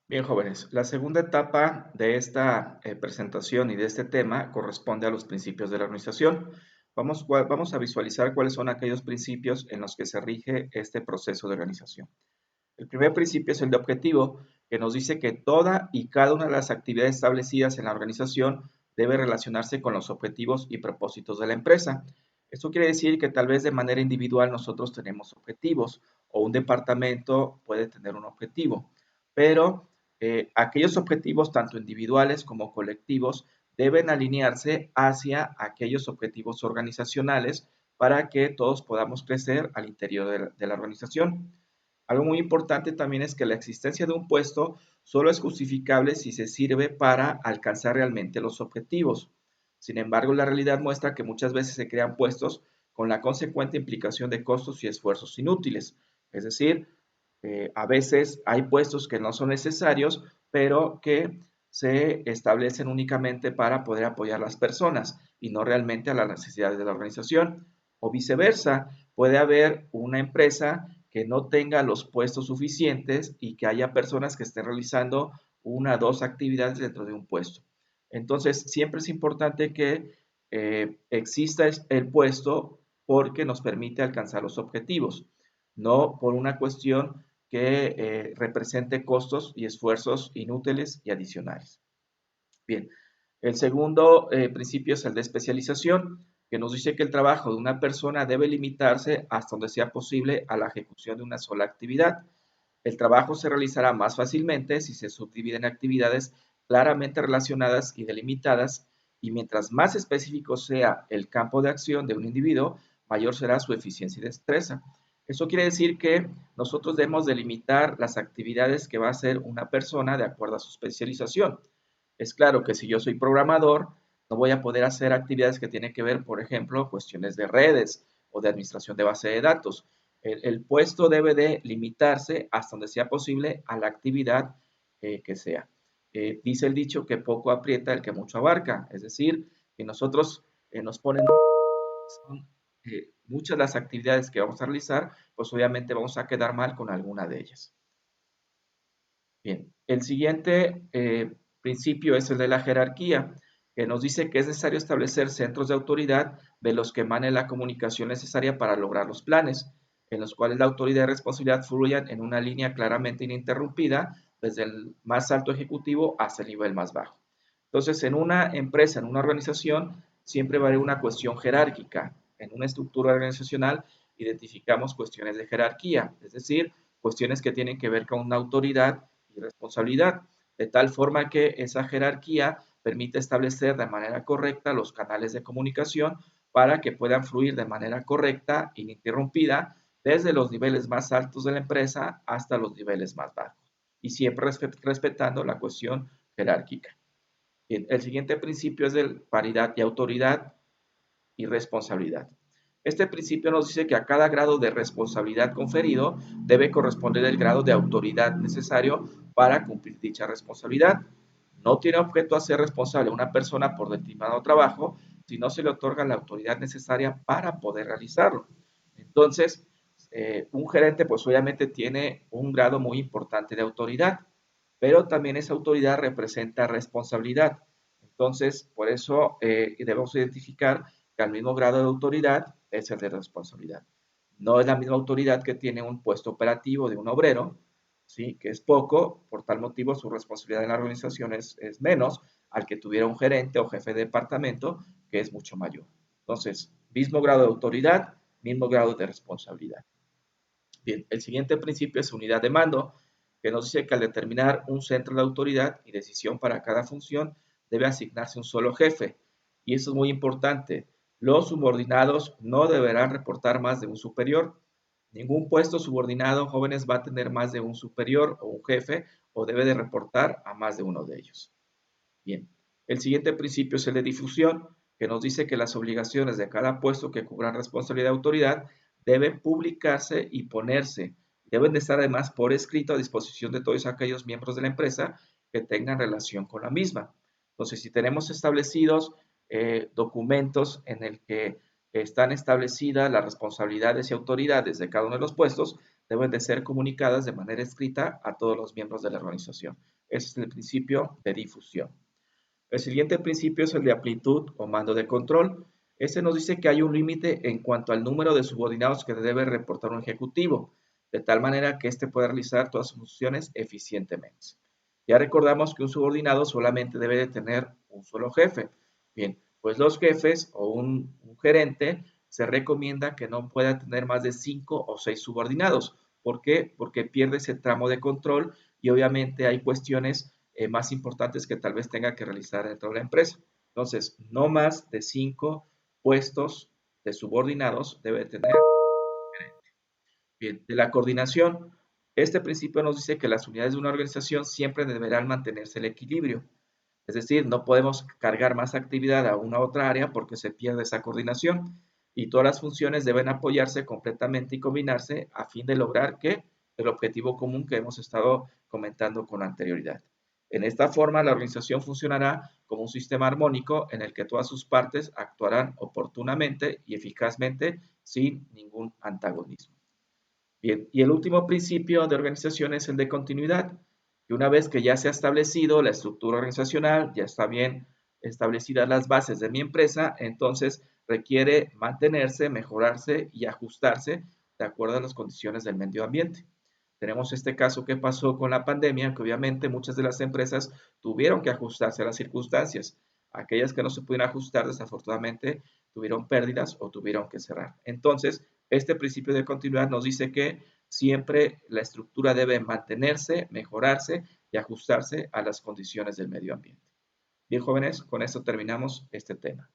Bien, jóvenes, la segunda etapa de esta presentación y de este tema corresponde a los principios de la organización. Vamos a visualizar cuáles son aquellos principios en los que se rige este proceso de organización. El primer principio es el de objetivo, que nos dice que toda y cada una de las actividades establecidas en la organización debe relacionarse con los objetivos y propósitos de la empresa. Esto quiere decir que tal vez de manera individual nosotros tenemos objetivos o un departamento puede tener un objetivo, pero aquellos objetivos, tanto individuales como colectivos, deben alinearse hacia aquellos objetivos organizacionales para que todos podamos crecer al interior de la organización. Algo muy importante también es que la existencia de un puesto solo es justificable si se sirve para alcanzar realmente los objetivos. Sin embargo, la realidad muestra que muchas veces se crean puestos con la consecuente implicación de costos y esfuerzos inútiles. Es decir, a veces hay puestos que no son necesarios, pero que se establecen únicamente para poder apoyar a las personas y no realmente a las necesidades de la organización. O viceversa, puede haber una empresa que no tenga los puestos suficientes y que haya personas que estén realizando una o dos actividades dentro de un puesto. Entonces, siempre es importante que exista el puesto porque nos permite alcanzar los objetivos, no por una cuestión que represente costos y esfuerzos inútiles y adicionales. Bien, el segundo principio es el de especialización, que nos dice que el trabajo de una persona debe limitarse hasta donde sea posible a la ejecución de una sola actividad. El trabajo se realizará más fácilmente si se subdivide en actividades claramente relacionadas y delimitadas, y mientras más específico sea el campo de acción de un individuo, mayor será su eficiencia y destreza. Eso quiere decir que nosotros debemos delimitar las actividades que va a hacer una persona de acuerdo a su especialización. Es claro que si yo soy programador, no voy a poder hacer actividades que tienen que ver, por ejemplo, cuestiones de redes o de administración de base de datos. El puesto debe de limitarse hasta donde sea posible a la actividad que sea. Dice el dicho que poco aprieta el que mucho abarca, es decir, que nosotros nos ponen son, muchas de las actividades que vamos a realizar, pues obviamente vamos a quedar mal con alguna de ellas. Bien, el siguiente principio es el de la jerarquía, que nos dice que es necesario establecer centros de autoridad de los que emane la comunicación necesaria para lograr los planes, en los cuales la autoridad y responsabilidad fluyan en una línea claramente ininterrumpida desde el más alto ejecutivo hasta el nivel más bajo. Entonces, en una empresa, en una organización, siempre va a haber una cuestión jerárquica. En una estructura organizacional identificamos cuestiones de jerarquía, es decir, cuestiones que tienen que ver con una autoridad y responsabilidad, de tal forma que esa jerarquía permite establecer de manera correcta los canales de comunicación para que puedan fluir de manera correcta, ininterrumpida, desde los niveles más altos de la empresa hasta los niveles más bajos, y siempre respetando la cuestión jerárquica. Bien, el siguiente principio es de paridad y autoridad y responsabilidad. Este principio nos dice que a cada grado de responsabilidad conferido debe corresponder el grado de autoridad necesario para cumplir dicha responsabilidad. No tiene objeto a ser responsable una persona por determinado trabajo si no se le otorga la autoridad necesaria para poder realizarlo. Entonces, un gerente pues obviamente tiene un grado muy importante de autoridad, pero también esa autoridad representa responsabilidad. Entonces, por eso debemos identificar que al mismo grado de autoridad es el de responsabilidad. No es la misma autoridad que tiene un puesto operativo de un obrero, ¿sí? Que es poco, por tal motivo su responsabilidad en la organización es menos al que tuviera un gerente o jefe de departamento, que es mucho mayor. Entonces, mismo grado de autoridad, mismo grado de responsabilidad. Bien, el siguiente principio es unidad de mando, que nos dice que al determinar un centro de autoridad y decisión para cada función, debe asignarse un solo jefe. Y eso es muy importante. Los subordinados no deberán reportar más de un superior. Ningún puesto subordinado, jóvenes, va a tener más de un superior o un jefe o debe de reportar a más de uno de ellos. Bien, el siguiente principio es el de difusión, que nos dice que las obligaciones de cada puesto que cubran responsabilidad de autoridad deben publicarse y ponerse. Deben de estar además por escrito a disposición de todos aquellos miembros de la empresa que tengan relación con la misma. Entonces, si tenemos establecidos documentos en el que están establecidas las responsabilidades y autoridades de cada uno de los puestos, deben de ser comunicadas de manera escrita a todos los miembros de la organización. Ese es el principio de difusión. El siguiente principio es el de amplitud o mando de control. Este nos dice que hay un límite en cuanto al número de subordinados que debe reportar un ejecutivo, de tal manera que éste pueda realizar todas sus funciones eficientemente. Ya recordamos que un subordinado solamente debe de tener un solo jefe. Bien, pues los jefes o un gerente se recomienda que no pueda tener más de 5 o 6 subordinados. ¿Por qué? Porque pierde ese tramo de control y obviamente hay cuestiones más importantes que tal vez tenga que realizar dentro de la empresa. Entonces, no más de 5 puestos de subordinados debe tener. Bien, de la coordinación. Este principio nos dice que las unidades de una organización siempre deberán mantenerse el equilibrio. Es decir, no podemos cargar más actividad a una u otra área porque se pierde esa coordinación y todas las funciones deben apoyarse completamente y combinarse a fin de lograr que el objetivo común que hemos estado comentando con anterioridad. En esta forma, la organización funcionará como un sistema armónico en el que todas sus partes actuarán oportunamente y eficazmente sin ningún antagonismo. Bien, y el último principio de organización es el de continuidad. Y una vez que ya se ha establecido la estructura organizacional, ya está bien establecidas las bases de mi empresa, entonces requiere mantenerse, mejorarse y ajustarse de acuerdo a las condiciones del medio ambiente. Tenemos este caso que pasó con la pandemia, que obviamente muchas de las empresas tuvieron que ajustarse a las circunstancias. Aquellas que no se pudieron ajustar, desafortunadamente, tuvieron pérdidas o tuvieron que cerrar. Entonces, este principio de continuidad nos dice que siempre la estructura debe mantenerse, mejorarse y ajustarse a las condiciones del medio ambiente. Bien, jóvenes, con esto terminamos este tema.